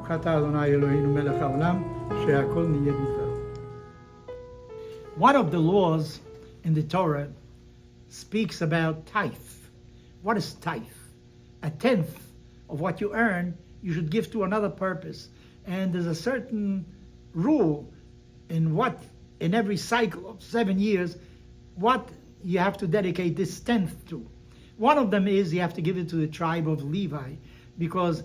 ברוך אתה אדוני אלוהינו מלך העולם, שהכל נהיה בדברו. One of the laws in the Torah speaks about tithe. What is tithe? A tenth of what you earn, you should give to another purpose. And there's a certain rule in every cycle of 7 years, what you have to dedicate this tenth to. One of them is you have to give it to the tribe of Levi, because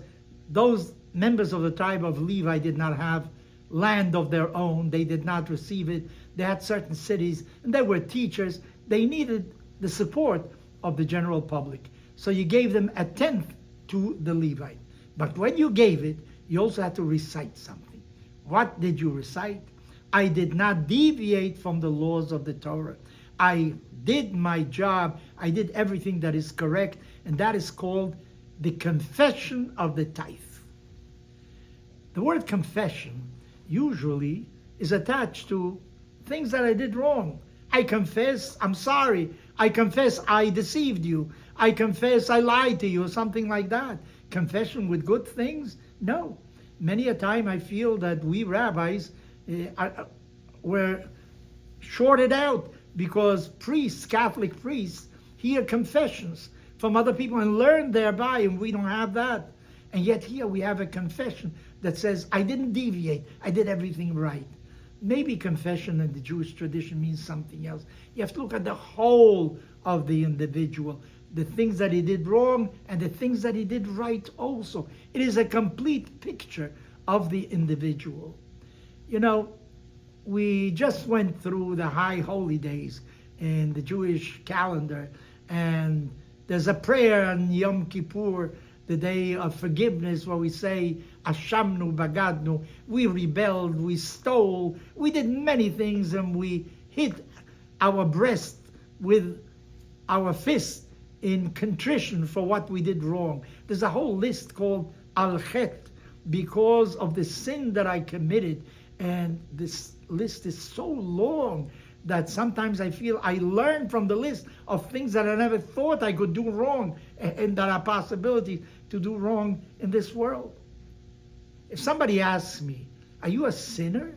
those members of the tribe of Levi did not have land of their own. They did not receive it. They had certain cities, and they were teachers. They needed the support of the general public. So you gave them a tenth to the Levite. But when you gave it, you also had to recite something. What did you recite? I did not deviate from the laws of the Torah. I did my job. I did everything that is correct, and that is called the confession of the tithe. The word confession usually is attached to things that I did wrong. I confess, I'm sorry. I confess I deceived you. I confess I lied to you, or something like that. Confession with good things? No. Many a time I feel that we rabbis were shorted out because priests, Catholic priests, hear confessions from other people and learn thereby, and we don't have that. And yet here we have a confession that says, I didn't deviate, I did everything right. Maybe confession in the Jewish tradition means something else. You have to look at the whole of the individual, the things that he did wrong and the things that he did right also. It is a complete picture of the individual. You know, we just went through the high holy days in the Jewish calendar, and there's a prayer on Yom Kippur, the day of forgiveness, where we say, Ashamnu bagadnu, we rebelled, we stole, we did many things, and we hit our breast with our fist in contrition for what we did wrong. There's a whole list called Al-Chet, because of the sin that I committed, and this list is so long that sometimes I feel I learn from the list of things that I never thought I could do wrong, and that are possibilities to do wrong in this world. If somebody asks me, are you a sinner?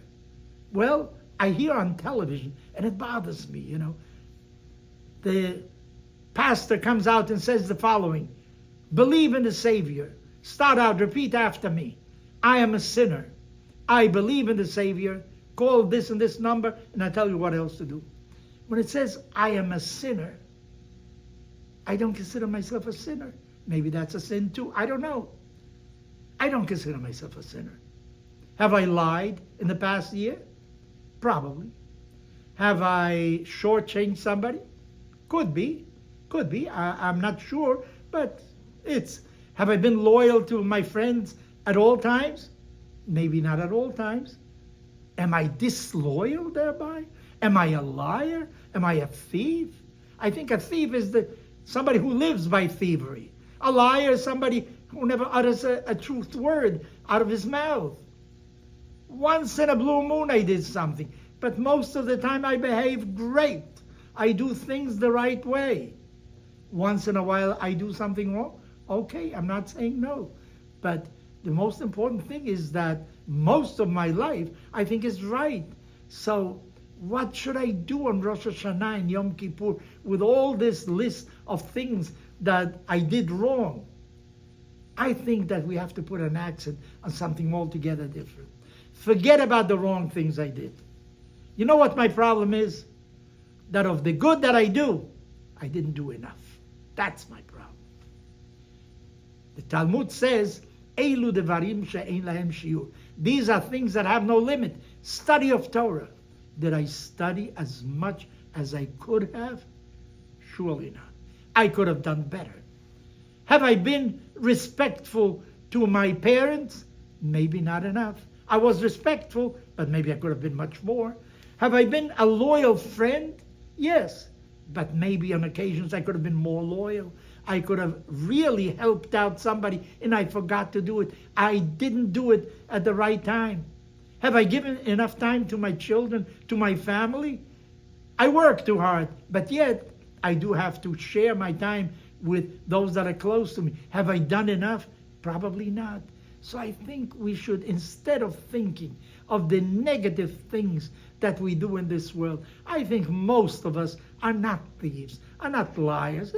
Well, I hear on television, and it bothers me, you know. The pastor comes out and says the following: believe in the Savior. Start out, repeat after me. I am a sinner. I believe in the Savior. Call this and this number, and I tell you what else to do. When it says, I am a sinner, I don't consider myself a sinner. Maybe that's a sin too. I don't know. I don't consider myself a sinner. Have I lied in the past year? Probably. Have I shortchanged somebody? Could be. Could be. I'm not sure, but have I been loyal to my friends at all times? Maybe not at all times. Am I disloyal thereby? Am I a liar? Am I a thief? I think a thief is somebody who lives by thievery. A liar is somebody who never utters a truth word out of his mouth. Once in a blue moon I did something, but most of the time I behave great. I do things the right way. Once in a while I do something wrong. Okay, I'm not saying no. But the most important thing is that most of my life I think is right. So what should I do on Rosh Hashanah and Yom Kippur with all this list of things that I did wrong? I think that we have to put an accent on something altogether different. Forget about the wrong things I did. You know what my problem is? That of the good that I do, I didn't do enough. That's my problem. The Talmud says, Eilu devarim she'ein lahem shiur. These are things that have no limit. Study of Torah. Did I study as much as I could have? Surely not. I could have done better. Have I been respectful to my parents? Maybe not enough. I was respectful, but maybe I could have been much more. Have I been a loyal friend? Yes, but maybe on occasions I could have been more loyal. I could have really helped out somebody and I forgot to do it. I didn't do it at the right time. Have I given enough time to my children, to my family? I work too hard, but yet I do have to share my time with those that are close to me. Have I done enough? Probably not. So I think we should, instead of thinking of the negative things that we do in this world, I think most of us are not thieves, are not liars.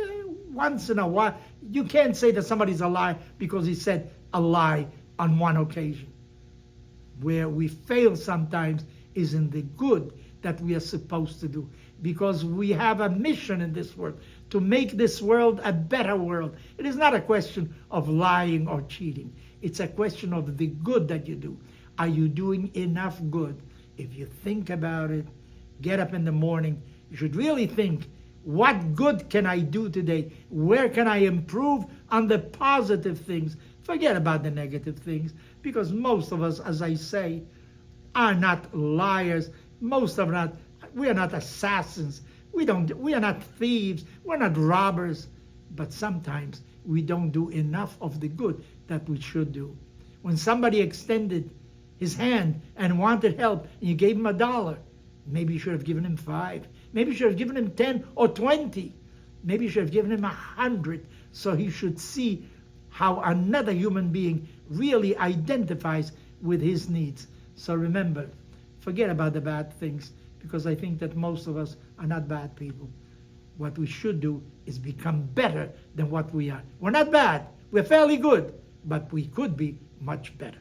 Once in a while, you can't say that somebody's a liar because he said a lie on one occasion. Where we fail sometimes is in the good that we are supposed to do, because we have a mission in this world to make this world a better world. It is not a question of lying or cheating. It's a question of the good that you do. Are you doing enough good? If you think about it, get up in the morning, you should really think, what good can I do today? Where can I improve on the positive things? Forget about the negative things, because most of us, as I say, are not liars. Most of us, we are not assassins. We are not thieves. We're not robbers. But sometimes we don't do enough of the good that we should do. When somebody extended his hand and wanted help, and you gave him $1, maybe you should have given him 5. Maybe you should have given him 10 or 20. Maybe you should have given him 100, so he should see how another human being really identifies with his needs. So remember, forget about the bad things, because I think that most of us are not bad people. What we should do is become better than what we are. We're not bad. We're fairly good, but we could be much better.